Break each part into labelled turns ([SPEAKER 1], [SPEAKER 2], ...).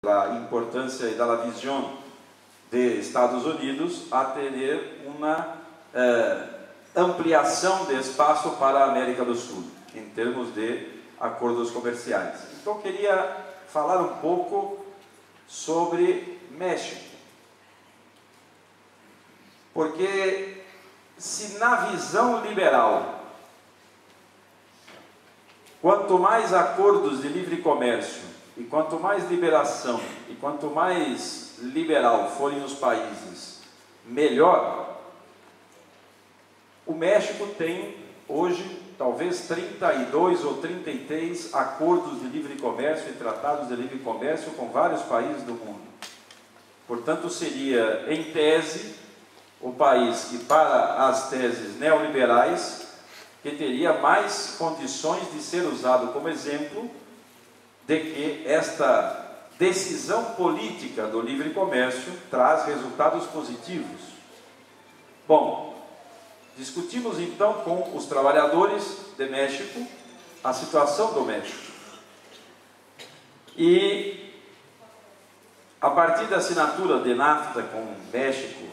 [SPEAKER 1] da importância e da visão de Estados Unidos a ter uma ampliação de espaço para a América do Sul, em termos de acordos comerciais. Então, queria falar um pouco sobre México. Porque se na visão liberal, quanto mais acordos de livre comércio, e quanto mais liberação, e quanto mais liberal forem os países, melhor. O México tem hoje talvez 32 ou 33 acordos de livre comércio e tratados de livre comércio com vários países do mundo. Portanto, seria, em tese, o país que, para as teses neoliberais, que teria mais condições de ser usado como exemplo de que esta decisão política do livre comércio traz resultados positivos. Bom, discutimos então com os trabalhadores de México a situação do México. E a partir da assinatura de NAFTA com o México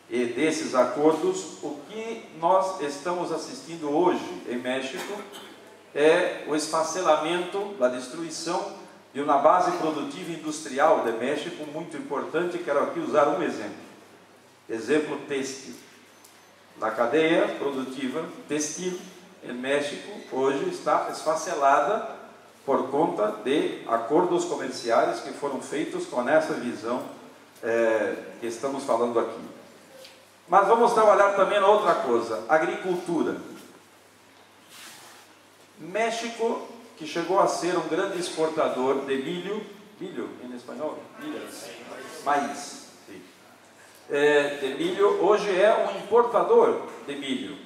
[SPEAKER 1] e desses acordos, o que nós estamos assistindo hoje em México é o esfacelamento, a destruição de uma base produtiva industrial de México muito importante. Quero aqui usar um exemplo. Exemplo têxtil. Na cadeia produtiva textil em México hoje está esfacelada por conta de acordos comerciais que foram feitos com essa visão que estamos falando aqui. Mas vamos trabalhar também na outra coisa, agricultura. México, que chegou a ser um grande exportador de milho em espanhol? Maíz. Sim. De milho, hoje é um importador de milho.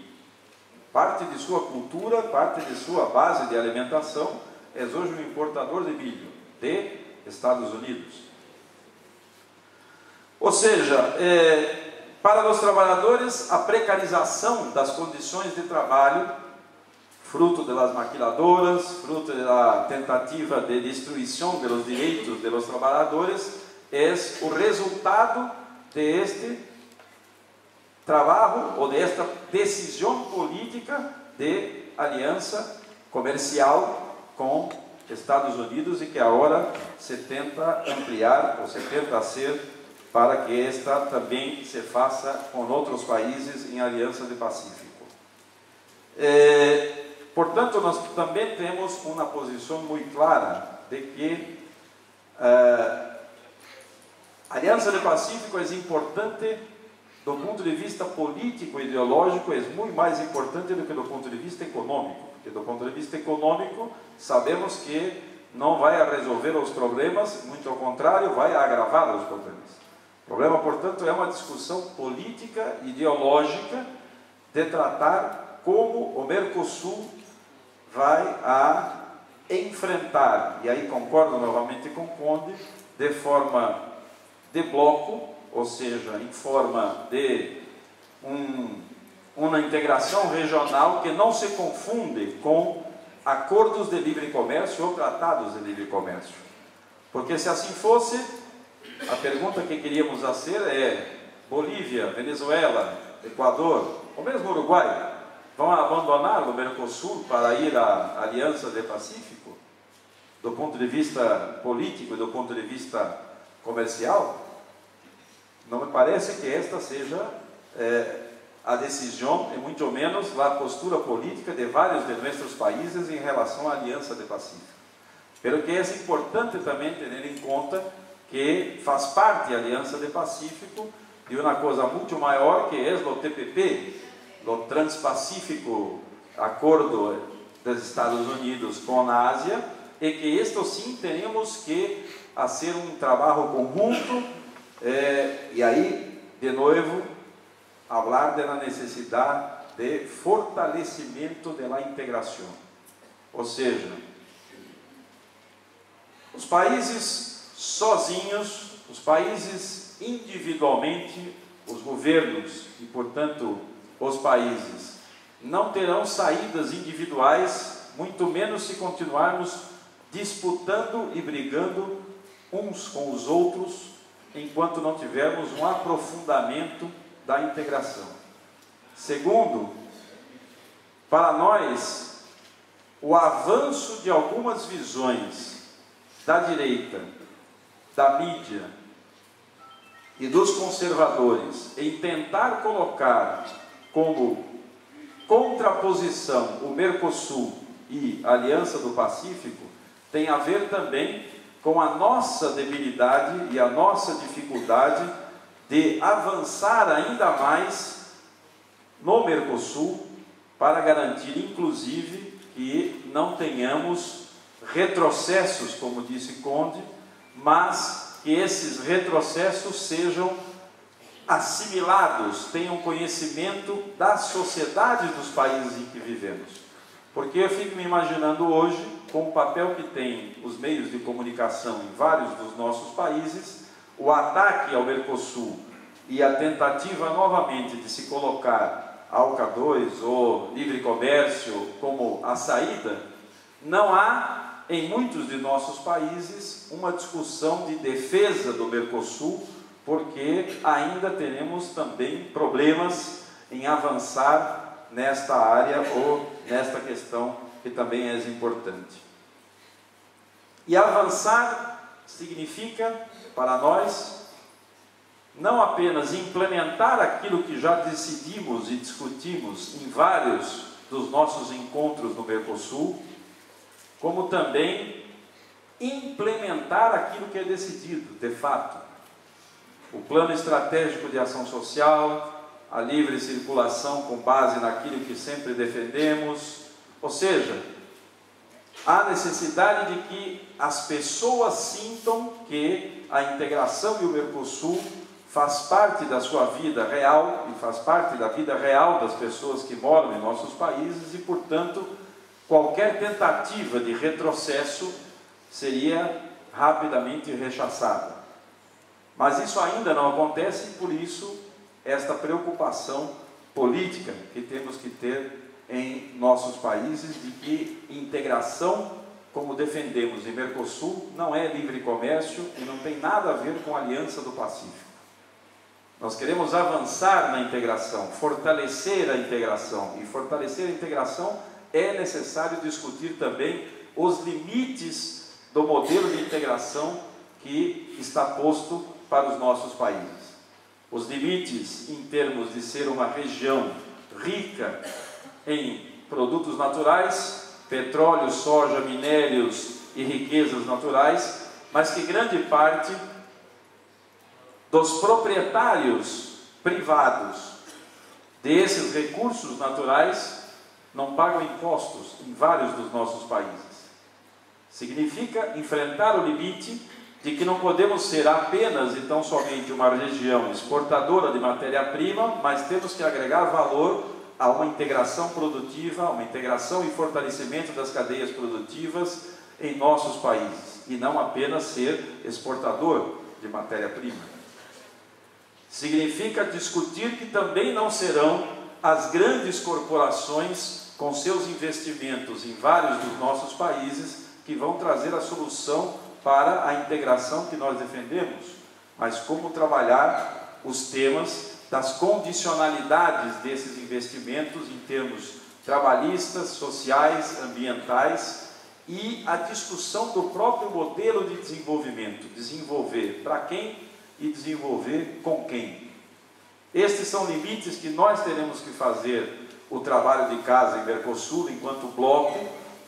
[SPEAKER 1] Parte de sua cultura, parte de sua base de alimentação, é hoje um importador de milho de Estados Unidos. Ou seja, para os trabalhadores, a precarização das condições de trabalho, fruto das maquiladoras, fruto da tentativa de destruição dos direitos dos trabalhadores, é o resultado deste trabalho ou desta decisão política de aliança comercial com Estados Unidos e que agora se tenta ampliar ou se tenta ser para que esta também se faça com outros países em aliança de Pacífico. Portanto, nós também temos uma posição muito clara de que a Aliança do Pacífico é importante do ponto de vista político e ideológico, é muito mais importante do que do ponto de vista econômico, porque do ponto de vista econômico sabemos que não vai resolver os problemas, muito ao contrário, vai agravar os problemas. O problema, portanto, é uma discussão política, ideológica, de tratar como o Mercosul vai a enfrentar, e aí concordo novamente com o Conde, de forma de bloco, ou seja, em forma de uma integração regional que não se confunde com acordos de livre comércio ou tratados de livre comércio. Porque se assim fosse, a pergunta que queríamos fazer é: Bolívia, Venezuela, Equador, ou mesmo Uruguai, vão abandonar o Mercosul para ir à Aliança do Pacífico, do ponto de vista político e do ponto de vista comercial? Não me parece que esta seja a decisão, e muito menos a postura política de vários de nossos países em relação à Aliança do Pacífico. Pero que é importante também ter em conta que faz parte da Aliança do Pacífico de uma coisa muito maior, que é o TPP, o Transpacífico Acordo dos Estados Unidos com a Ásia, e que isto sim teremos que fazer um trabalho conjunto, e aí, de novo, falar da necessidade de fortalecimento da integração. Ou seja, os países sozinhos, os países individualmente, os governos e, portanto, os países não terão saídas individuais, muito menos se continuarmos disputando e brigando uns com os outros enquanto não tivermos um aprofundamento da integração. Segundo, para nós, o avanço de algumas visões da direita, da mídia e dos conservadores em tentar colocar como contraposição o Mercosul e a Aliança do Pacífico tem a ver também com a nossa debilidade e a nossa dificuldade de avançar ainda mais no Mercosul para garantir, inclusive, que não tenhamos retrocessos, como disse Conde, mas que esses retrocessos sejam assimilados, tenham conhecimento das sociedades dos países em que vivemos. Porque eu fico me imaginando hoje, com o papel que tem os meios de comunicação em vários dos nossos países, o ataque ao Mercosul e a tentativa novamente de se colocar a ALCA 2 ou livre comércio como a saída, não há em muitos de nossos países uma discussão de defesa do Mercosul, porque ainda teremos também problemas em avançar nesta área ou nesta questão que também é importante. E avançar significa, para nós, não apenas implementar aquilo que já decidimos e discutimos em vários dos nossos encontros no Mercosul, como também implementar aquilo que é decidido, de fato. O plano estratégico de ação social, a livre circulação com base naquilo que sempre defendemos, ou seja, há necessidade de que as pessoas sintam que a integração e o Mercosul faz parte da sua vida real e faz parte da vida real das pessoas que moram em nossos países e, portanto, qualquer tentativa de retrocesso seria rapidamente rechaçada. Mas isso ainda não acontece e, por isso, esta preocupação política que temos que ter em nossos países de que integração, como defendemos em Mercosul, não é livre comércio e não tem nada a ver com a Aliança do Pacífico. Nós queremos avançar na integração, fortalecer a integração, e fortalecer a integração é necessário discutir também os limites do modelo de integração que está posto para os nossos países. Os limites em termos de ser uma região rica em produtos naturais, petróleo, soja, minérios e riquezas naturais, mas que grande parte dos proprietários privados desses recursos naturais não pagam impostos em vários dos nossos países. Significa enfrentar o limite de que não podemos ser apenas e tão somente uma região exportadora de matéria-prima, mas temos que agregar valor a uma integração produtiva, uma integração e fortalecimento das cadeias produtivas em nossos países, e não apenas ser exportador de matéria-prima. Significa discutir que também não serão as grandes corporações com seus investimentos em vários dos nossos países que vão trazer a solução para a integração que nós defendemos, mas como trabalhar os temas das condicionalidades desses investimentos em termos trabalhistas, sociais, ambientais e a discussão do próprio modelo de desenvolvimento, desenvolver para quem e desenvolver com quem. Estes são limites que nós teremos que fazer o trabalho de casa em Mercosul enquanto bloco,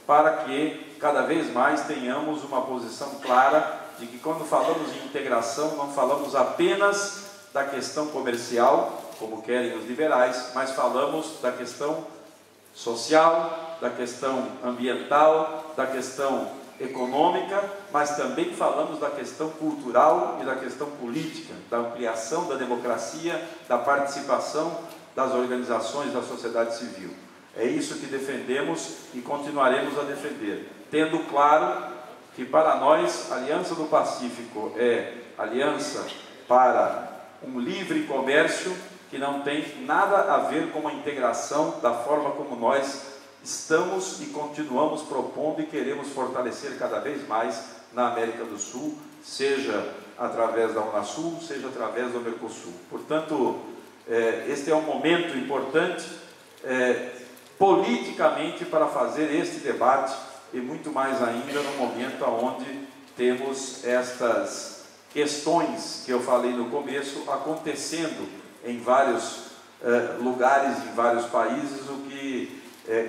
[SPEAKER 1] para que cada vez mais tenhamos uma posição clara de que quando falamos em integração não falamos apenas da questão comercial, como querem os liberais, mas falamos da questão social, da questão ambiental, da questão econômica, mas também falamos da questão cultural e da questão política, da ampliação da democracia, da participação das organizações da sociedade civil. É isso que defendemos e continuaremos a defender, tendo claro que para nós a Aliança do Pacífico é aliança para um livre comércio que não tem nada a ver com a integração da forma como nós estamos e continuamos propondo e queremos fortalecer cada vez mais na América do Sul, seja através da Unasul, seja através do Mercosul. Portanto, este é um momento importante politicamente para fazer este debate e muito mais ainda no momento onde temos estas questões que eu falei no começo acontecendo em vários lugares, em vários países, o que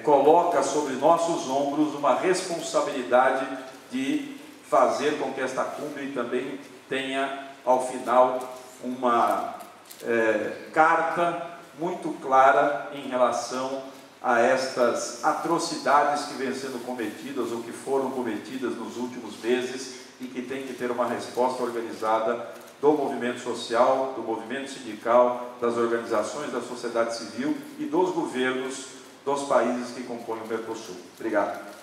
[SPEAKER 1] coloca sobre nossos ombros uma responsabilidade de fazer com que esta cúmbre também tenha, ao final, uma carta muito clara em relação a estas atrocidades que vêm sendo cometidas ou que foram cometidas nos últimos meses e que tem que ter uma resposta organizada do movimento social, do movimento sindical, das organizações da sociedade civil e dos governos dos países que compõem o Mercosul. Obrigado.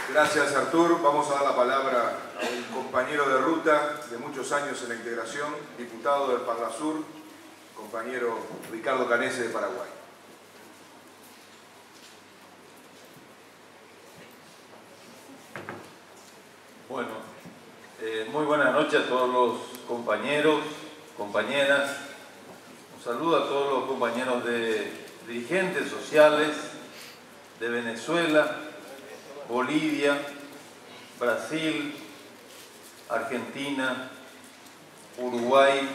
[SPEAKER 2] Gracias, Artur. Vamos a dar la palabra a un compañero de ruta de muchos años en la integración, diputado del Parlasur, compañero Ricardo Canese de Paraguay.
[SPEAKER 3] Bueno, muy buenas noches a todos los compañeros, compañeras. Un saludo a todos los compañeros de dirigentes sociales de Venezuela, Bolivia, Brasil, Argentina, Uruguay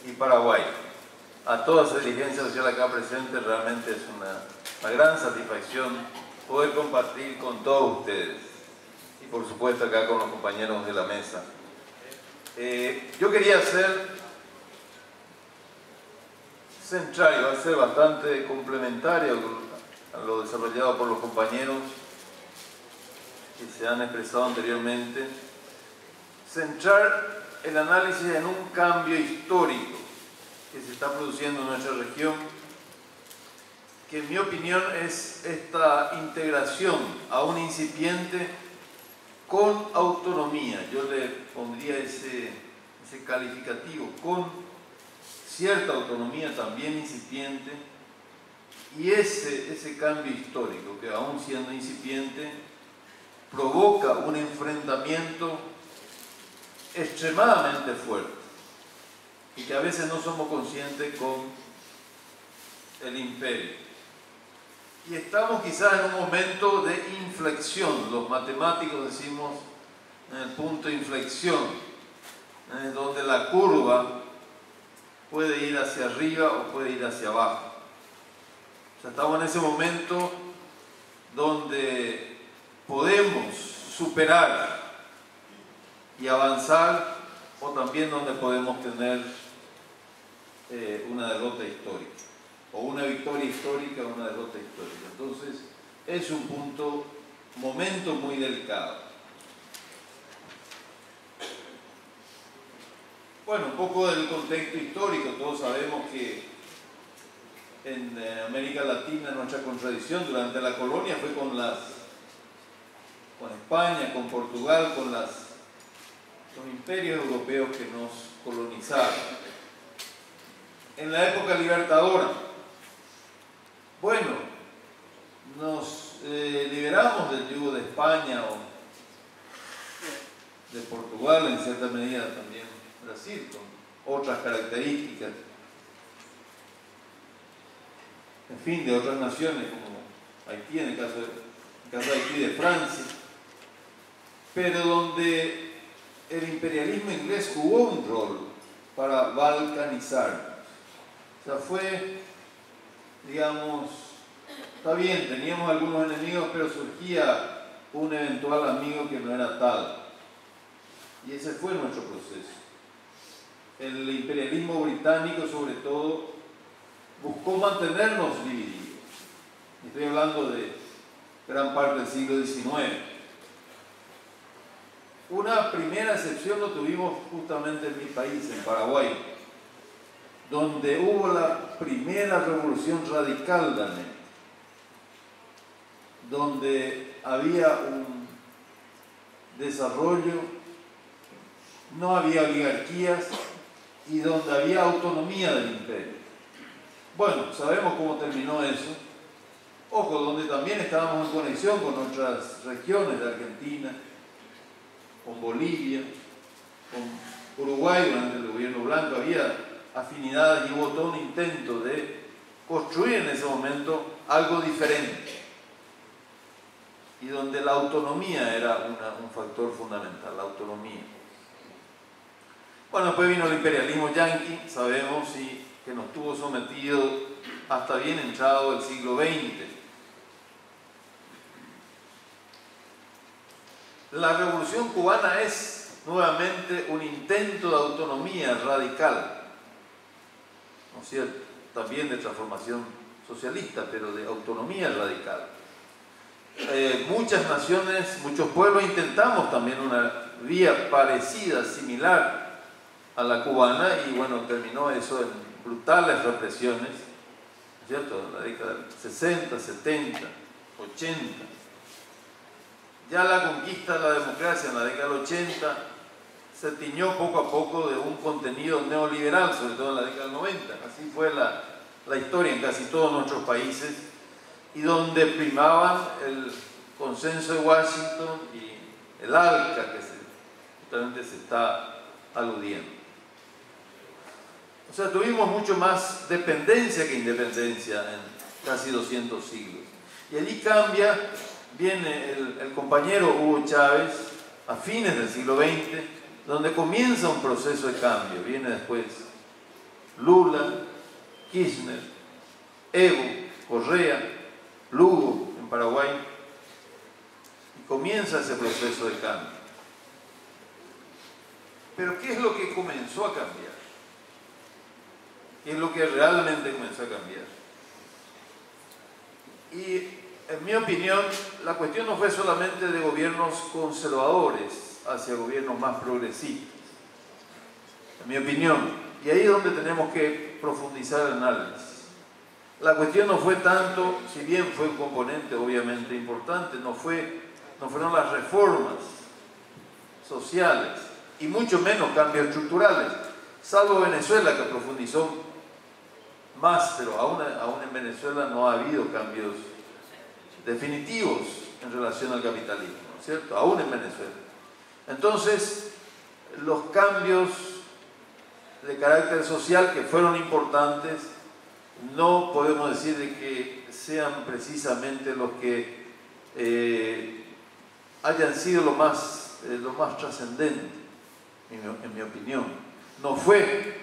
[SPEAKER 3] y Paraguay. A toda esa dirigencia social acá presente, realmente es una gran satisfacción poder compartir con todos ustedes y por supuesto acá con los compañeros de la mesa. Yo quería centrar y va a ser bastante complementario a lo desarrollado por los compañeros que se han expresado anteriormente, centrar el análisis en un cambio histórico que se está produciendo en nuestra región, que en mi opinión es esta integración a un incipiente con autonomía. Yo le pondría ese calificativo, con cierta autonomía también incipiente, y ese cambio histórico que aún siendo incipiente provoca un enfrentamiento extremadamente fuerte y que a veces no somos conscientes con el imperio. Y estamos quizás en un momento de inflexión, los matemáticos decimos en el punto de inflexión, donde la curva puede ir hacia arriba o puede ir hacia abajo. O sea, estamos en ese momento donde podemos superar y avanzar, o también donde podemos tener una derrota histórica, o una victoria histórica o una derrota histórica. Entonces es un momento muy delicado. Bueno, un poco del contexto histórico. Todos sabemos que en América Latina nuestra contradicción durante la colonia fue con España, con Portugal, con los imperios europeos que nos colonizaron. En la época libertadora, bueno, nos liberamos del yugo de España o de Portugal, en cierta medida también Brasil, con otras características, en fin, de otras naciones como Haití, en el caso de Haití, de Francia, pero donde el imperialismo inglés jugó un rol para balcanizar. O sea, fue, digamos, está bien, teníamos algunos enemigos, pero surgía un eventual amigo que no era tal. Y ese fue nuestro proceso. El imperialismo británico, sobre todo, buscó mantenernos divididos. Estoy hablando de gran parte del siglo XIX. Una primera excepción lo tuvimos justamente en mi país, en Paraguay, donde hubo la primera revolución radical realmente, donde había un desarrollo, no había oligarquías y donde había autonomía del imperio. Bueno, sabemos cómo terminó eso. Ojo, donde también estábamos en conexión con otras regiones de Argentina, con Bolivia, con Uruguay durante el gobierno blanco, había afinidades y hubo todo un intento de construir en ese momento algo diferente y donde la autonomía era un factor fundamental, la autonomía. Bueno, después vino el imperialismo yanqui, sabemos, y que nos tuvo sometidos hasta bien entrado el siglo XX. La revolución cubana es nuevamente un intento de autonomía radical, ¿no es cierto? También de transformación socialista, pero de autonomía radical. Muchas naciones, muchos pueblos intentamos también una vía parecida, similar a la cubana, y bueno, terminó eso en brutales represiones, ¿no es cierto? En la década del 60, 70, 80. Ya la conquista de la democracia en la década del 80 se tiñó poco a poco de un contenido neoliberal, sobre todo en la década del 90. Así fue la historia en casi todos nuestros países, y donde primaban el consenso de Washington y el ALCA, que justamente se está aludiendo. O sea, tuvimos mucho más dependencia que independencia en casi 200 siglos. Y allí cambia, viene el compañero Hugo Chávez a fines del siglo XX, donde comienza un proceso de cambio. Viene después Lula, Kirchner, Evo, Correa, Lugo en Paraguay, y comienza ese proceso de cambio. Pero ¿qué es lo que comenzó a cambiar? ¿Qué es lo que realmente comenzó a cambiar? Y en mi opinión, la cuestión no fue solamente de gobiernos conservadores hacia gobiernos más progresistas, en mi opinión, y ahí es donde tenemos que profundizar el análisis. La cuestión no fue tanto, si bien fue un componente obviamente importante, no fueron las reformas sociales y mucho menos cambios estructurales, salvo Venezuela, que profundizó más, pero aún en Venezuela no ha habido cambios definitivos en relación al capitalismo, ¿no es cierto? Aún en Venezuela. Entonces, los cambios de carácter social que fueron importantes, no podemos decir de que sean precisamente los que hayan sido lo más trascendente, en mi opinión. No fue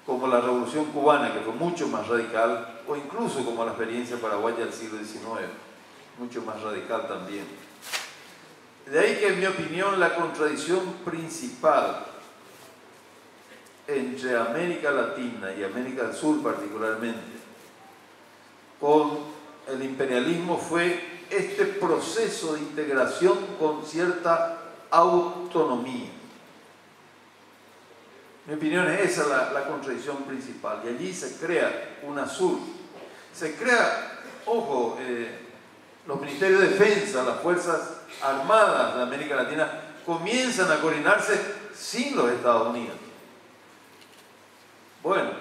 [SPEAKER 3] como la Revolución Cubana, que fue mucho más radical, o incluso como la experiencia paraguaya del siglo XIX, mucho más radical también. De ahí que, en mi opinión, la contradicción principal entre América Latina y América del Sur particularmente con el imperialismo fue este proceso de integración con cierta autonomía. Mi opinión es esa la contradicción principal, y allí se crea UNASUR. Se crea, ojo, los ministerios de defensa, las fuerzas armadas de América Latina comienzan a coordinarse sin los Estados Unidos. Bueno,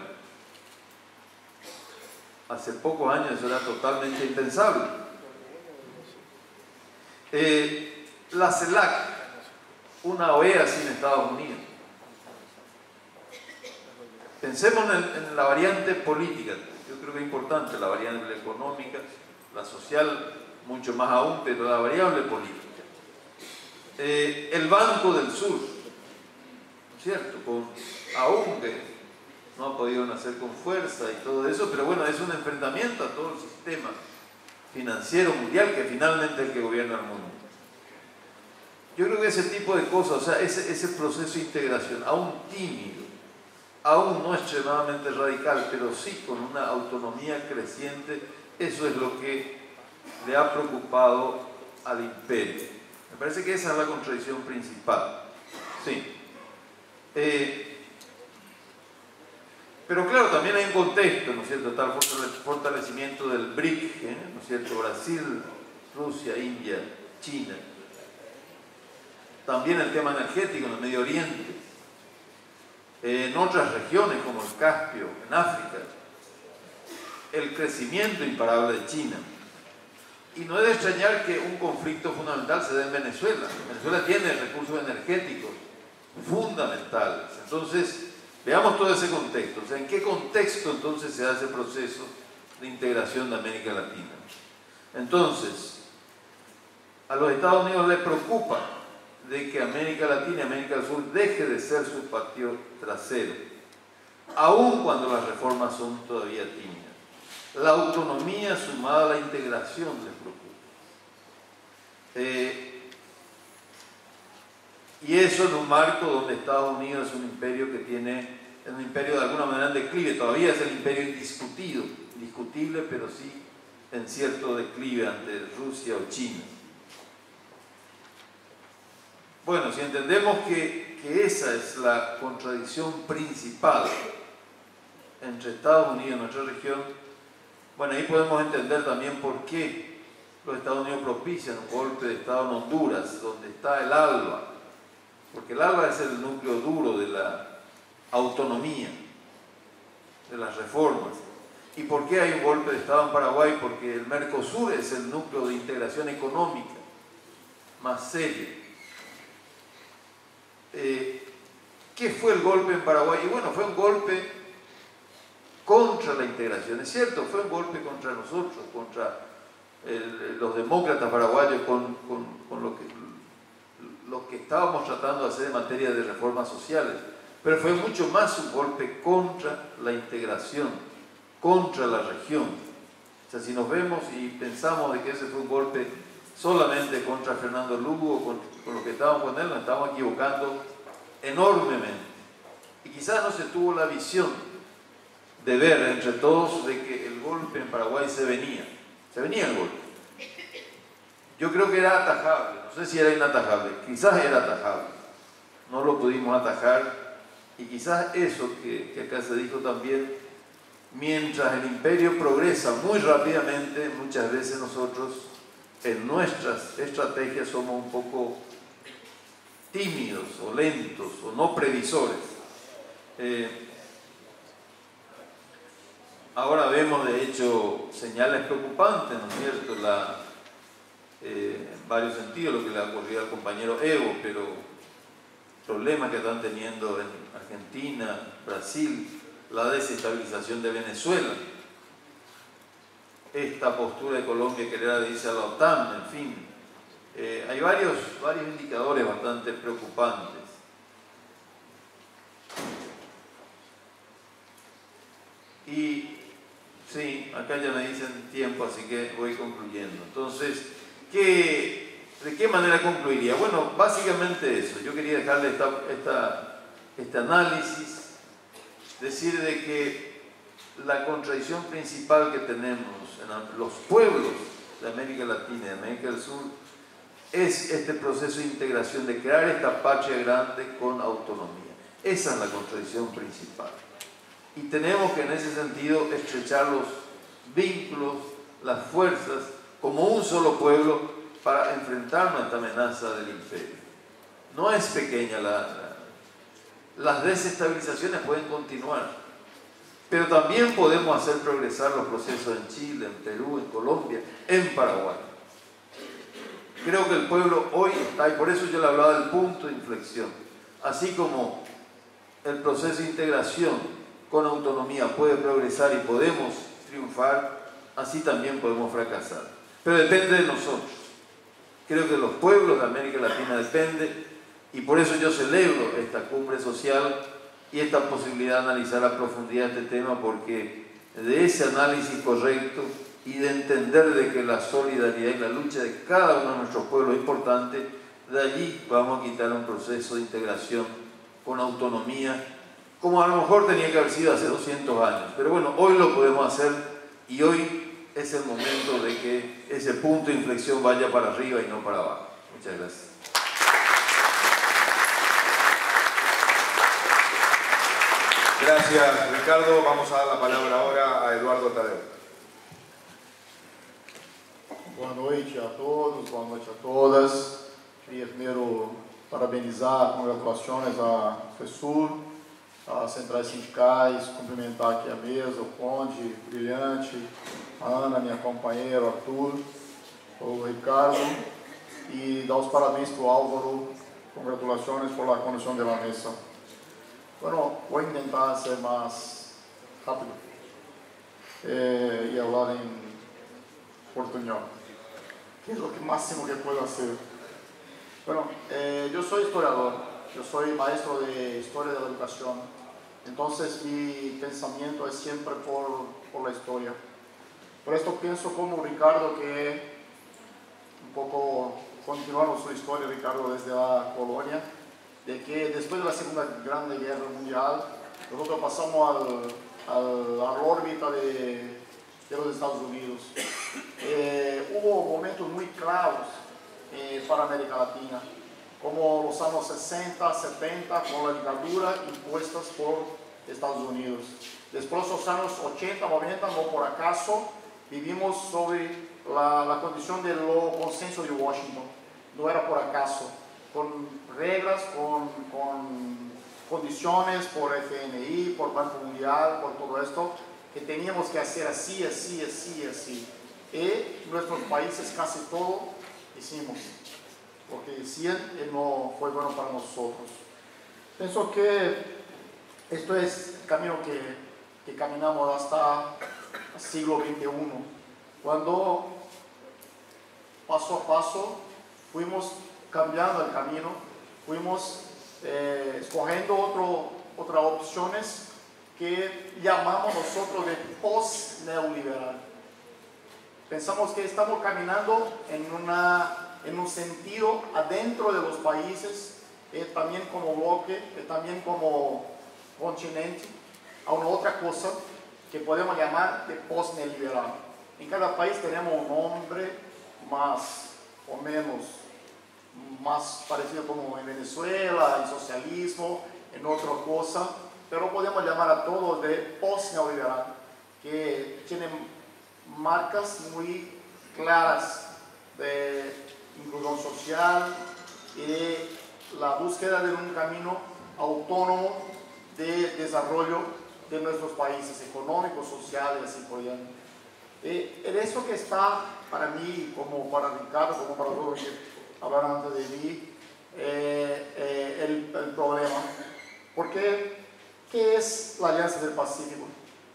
[SPEAKER 3] hace pocos años eso era totalmente impensable. La CELAC, una OEA sin Estados Unidos. Pensemos en la variante política. Yo creo que es importante la variable económica, la social mucho más aún, pero la variable política. El Banco del Sur, ¿no es cierto? Aunque no ha podido nacer con fuerza y todo eso, pero bueno, es un enfrentamiento a todo el sistema financiero mundial que finalmente es el que gobierna el mundo. Yo creo que ese tipo de cosas, o sea, ese proceso de integración, aún tímido, aún no extremadamente radical, pero sí con una autonomía creciente, eso es lo que le ha preocupado al imperio. Me parece que esa es la contradicción principal. Sí. Pero claro, también hay un contexto, ¿no es cierto? Está el fortalecimiento del BRIC, ¿no es cierto? Brasil, Rusia, India, China. También el tema energético en el Medio Oriente. En otras regiones como el Caspio, en África. El crecimiento imparable de China. Y no es de extrañar que un conflicto fundamental se dé en Venezuela. Venezuela tiene recursos energéticos fundamentales. Entonces, veamos todo ese contexto. O sea, ¿en qué contexto entonces se da ese proceso de integración de América Latina? Entonces, a los Estados Unidos les preocupa de que América Latina y América del Sur deje de ser su patio trasero, aun cuando las reformas son todavía tímidas. La autonomía sumada a la integración les preocupa. Y eso en un marco donde Estados Unidos es un imperio que tiene, es un imperio de alguna manera en declive, todavía es el imperio indiscutible, pero sí en cierto declive ante Rusia o China. Bueno, si entendemos que esa es la contradicción principal entre Estados Unidos y nuestra región, bueno, ahí podemos entender también por qué los Estados Unidos propician un golpe de Estado en Honduras, donde está el ALBA, porque el ALBA es el núcleo duro de la autonomía, de las reformas. ¿Y por qué hay un golpe de Estado en Paraguay? Porque el Mercosur es el núcleo de integración económica más serio. ¿Qué fue el golpe en Paraguay? Y bueno, fue un golpe contra la integración, es cierto, fue un golpe contra nosotros, contra los demócratas paraguayos, con lo que estábamos tratando de hacer en materia de reformas sociales, pero fue mucho más un golpe contra la integración, contra la región. O sea, si nos vemos y pensamos de que ese fue un golpe solamente contra Fernando Lugo, con lo que estábamos con él, nos estamos equivocando enormemente. Y quizás no se tuvo la visión de ver entre todos de que el golpe en Paraguay se venía el golpe. Yo creo que era atajable, no sé si era inatajable, quizás era atajable, no lo pudimos atajar, y quizás eso que acá se dijo también, mientras el imperio progresa muy rápidamente, muchas veces nosotros en nuestras estrategias somos un poco tímidos o lentos o no previsores. Ahora vemos de hecho señales preocupantes, ¿no es cierto? En varios sentidos lo que le ha ocurrido al compañero Evo, pero problemas que están teniendo en Argentina, Brasil, la desestabilización de Venezuela, esta postura de Colombia querer adherirse a la OTAN, en fin, hay varios indicadores bastante preocupantes. Y sí, acá ya me dicen tiempo, así que voy concluyendo. Entonces, ¿de qué manera concluiría? Bueno, básicamente eso. Yo quería dejarle este análisis, decir de que la contradicción principal que tenemos en los pueblos de América Latina y de América del Sur es este proceso de integración, de crear esta patria grande con autonomía. Esa es la contradicción principal. Y tenemos que en ese sentido estrechar los vínculos, las fuerzas, como un solo pueblo para enfrentarnos a esta amenaza del imperio. No es pequeña, las desestabilizaciones pueden continuar, pero también podemos hacer progresar los procesos en Chile, en Perú, en Colombia, en Paraguay. Creo que el pueblo hoy está, y por eso yo le hablaba del punto de inflexión, así como el proceso de integración con autonomía puede progresar y podemos triunfar, así también podemos fracasar. Pero depende de nosotros. Creo que los pueblos de América Latina dependen, y por eso yo celebro esta cumbre social y esta posibilidad de analizar a profundidad este tema, porque de ese análisis correcto y de entender de que la solidaridad y la lucha de cada uno de nuestros pueblos es importante, de allí vamos a quitar un proceso de integración con autonomía, como a lo mejor tenía que haber sido hace 200 años. Pero bueno, hoy lo podemos hacer, y hoy es el momento de que ese punto de inflexión vaya para arriba y no para abajo. Muchas gracias.
[SPEAKER 2] Gracias, Ricardo. Vamos a dar la palabra ahora a Eduardo Tadeu.
[SPEAKER 4] Boa noite a todos, boa noite a todas. Queria primeiro parabenizar, congratulações à FESUR, às centrais sindicais, cumprimentar aqui a mesa, o Conde, Brilhante, a Ana, minha companheira, o Arthur. o Ricardo, y dar los parabéns para Álvaro. Congratulaciones por la conducción de la mesa. Bueno, voy a intentar ser más rápido y hablar en portuñol, que es lo máximo que puedo hacer. Bueno, yo soy historiador, yo soy maestro de historia de la educación, entonces mi pensamiento es siempre por la historia. Por esto pienso como Ricardo, que un poco continuando su historia, Ricardo, desde la colonia, de que después de la Segunda Gran Guerra Mundial, nosotros pasamos a la órbita de los Estados Unidos. Hubo momentos muy claros para América Latina, como los años 60, 70, con la dictadura impuestas por Estados Unidos. Después de los años 80, 90, no por acaso, vivimos sobre la condición del consenso de Washington. No era por acaso, con reglas, con condiciones, por FMI, por Banco Mundial, por todo esto, que teníamos que hacer así, así, así, así. Y nuestros países casi todo hicimos, porque decían que no fue bueno para nosotros. Pienso que esto es el camino que caminamos hasta el siglo XXI, cuando paso a paso fuimos cambiando el camino, fuimos escogiendo otras opciones que llamamos nosotros de post-neoliberal. Pensamos que estamos caminando en un sentido adentro de los países, también como bloque, también como continente, a una otra cosa que podemos llamar de post-neoliberal. En cada país tenemos un nombre más o menos, más parecido como en Venezuela, en socialismo, en otra cosa, pero podemos llamar a todos de post-neoliberal, que tienen marcas muy claras de inclusión social y la búsqueda de un camino autónomo de desarrollo de nuestros países económicos, sociales y así por allá. Es eso que está para mí, como para Ricardo, como para todos los que hablaron antes de mí, el problema. Porque, ¿qué es la Alianza del Pacífico?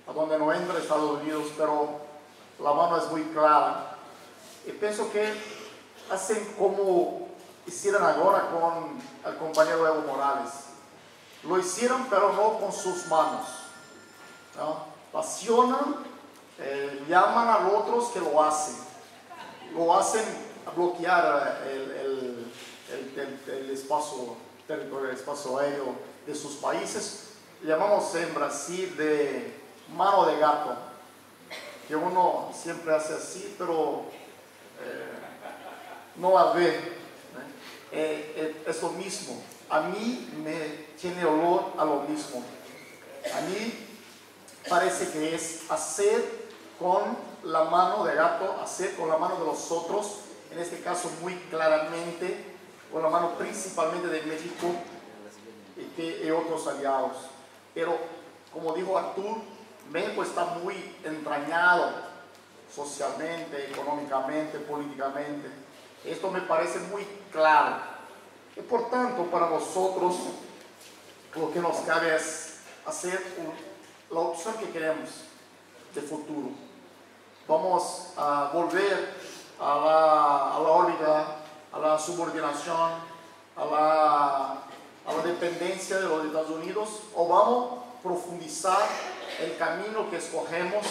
[SPEAKER 4] A donde no entra Estados Unidos, pero la mano es muy clara. Y pienso que hacen como hicieron ahora con el compañero Evo Morales. Lo hicieron, pero no con sus manos, ¿no? Pasionan, llaman a los otros que lo hacen a bloquear el espacio territorial, el espacio aéreo de sus países. Llamamos en Brasil de mano de gato, que uno siempre hace así, pero no la ve. Es lo mismo. A mí me tiene olor a lo mismo. A mí parece que es hacer con la mano de gato, hacer con la mano de los otros, en este caso muy claramente, con la mano principalmente de México y otros aliados. Pero, como dijo Artur, México está muy entrañado socialmente, económicamente, políticamente. Esto me parece muy claro. Y por tanto, para nosotros, lo que nos cabe es hacer la opción que queremos de futuro. Vamos a volver a la órbita, a la subordinación, a la dependencia de los Estados Unidos, o vamos a profundizar el camino que escogemos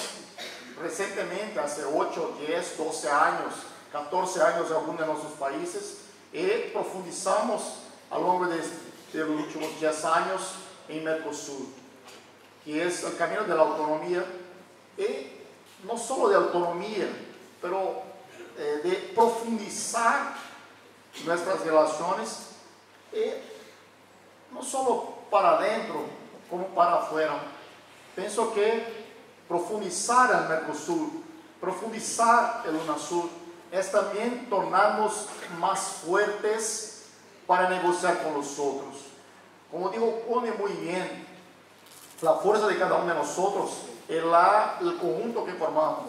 [SPEAKER 4] recientemente, hace 8, 10, 12 años, 14 años en algunos de nuestros países, y profundizamos a lo largo de los últimos 10 años en Mercosur, que es el camino de la autonomía, y no solo de autonomía, pero de profundizar nuestras relaciones, no solo para adentro, como para afuera. Pienso que profundizar el Mercosur, profundizar el UNASUR, es también tornarnos más fuertes para negociar con los otros. Como dijo Cone muy bien, la fuerza de cada uno de nosotros es el conjunto que formamos.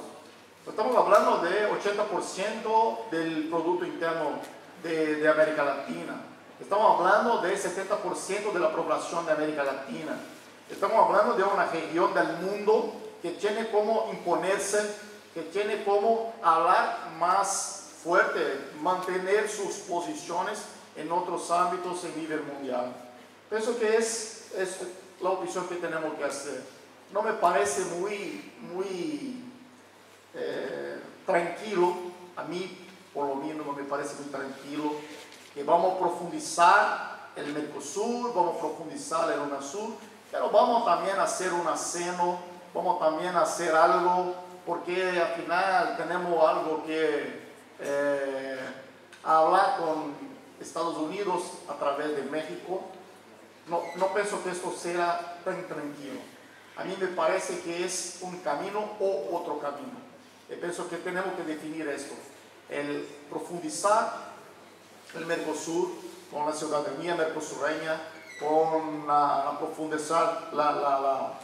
[SPEAKER 4] Estamos hablando de 80% del Producto Interno de América Latina. Estamos hablando de 70% de la población de América Latina. Estamos hablando de una región del mundo que tiene como imponerse, que tiene como hablar más fuerte, mantener sus posiciones en otros ámbitos a nivel mundial. Pienso que es la opción que tenemos que hacer. No me parece muy tranquilo, a mí por lo menos no me parece muy tranquilo, que vamos a profundizar el Mercosur, vamos a profundizar el UNASUR, pero vamos también a hacer un aceno, vamos también a hacer algo, porque al final tenemos algo que hablar con Estados Unidos a través de México. No pienso que esto sea tan tranquilo. A mí me parece que es un camino o otro camino. Pienso que tenemos que definir esto, el profundizar el Mercosur con la ciudadanía mercosureña, con profundizar la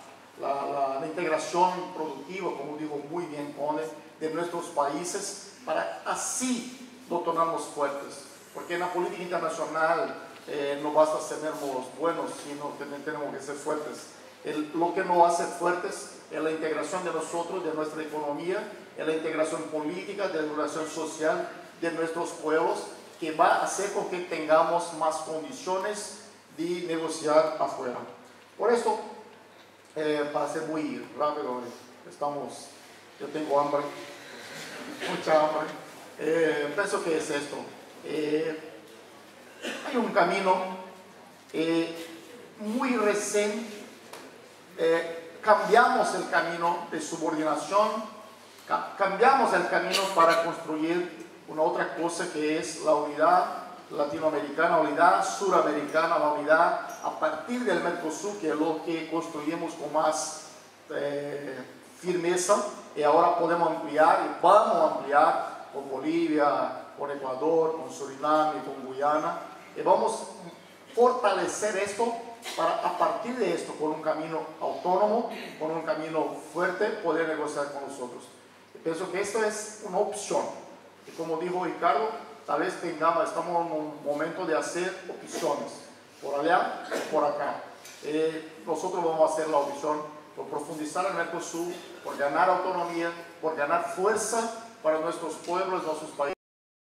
[SPEAKER 4] integración productiva, como dijo muy bien Cone, de nuestros países, para así lo tornarnos fuertes. Porque en la política internacional no basta sermos buenos, sino que tenemos que ser fuertes. Lo que nos hace fuertes es la integración de nosotros, de nuestra economía, es la integración política, de la integración social de nuestros pueblos, que va a hacer con que tengamos más condiciones de negociar afuera. Por esto, para ser muy rápido, yo tengo hambre, mucha hambre. Pienso que es esto. Hay un camino muy reciente. Cambiamos el camino de subordinación, cambiamos el camino para construir una otra cosa que es la unidad latinoamericana, la unidad suramericana, la unidad a partir del Mercosur, que es lo que construimos con más firmeza, y ahora podemos ampliar y vamos a ampliar con Bolivia, con Ecuador, con Surinam, con Guyana, y vamos a fortalecer esto para a partir de esto, con un camino autónomo, con un camino fuerte, poder negociar con nosotros. Y pienso que esto es una opción. Y como dijo Ricardo, tal vez estamos en un momento de hacer opciones, por allá o por acá. Nosotros vamos a hacer la opción por profundizar el Mercosur, por ganar autonomía, por ganar fuerza para nuestros pueblos, nuestros países.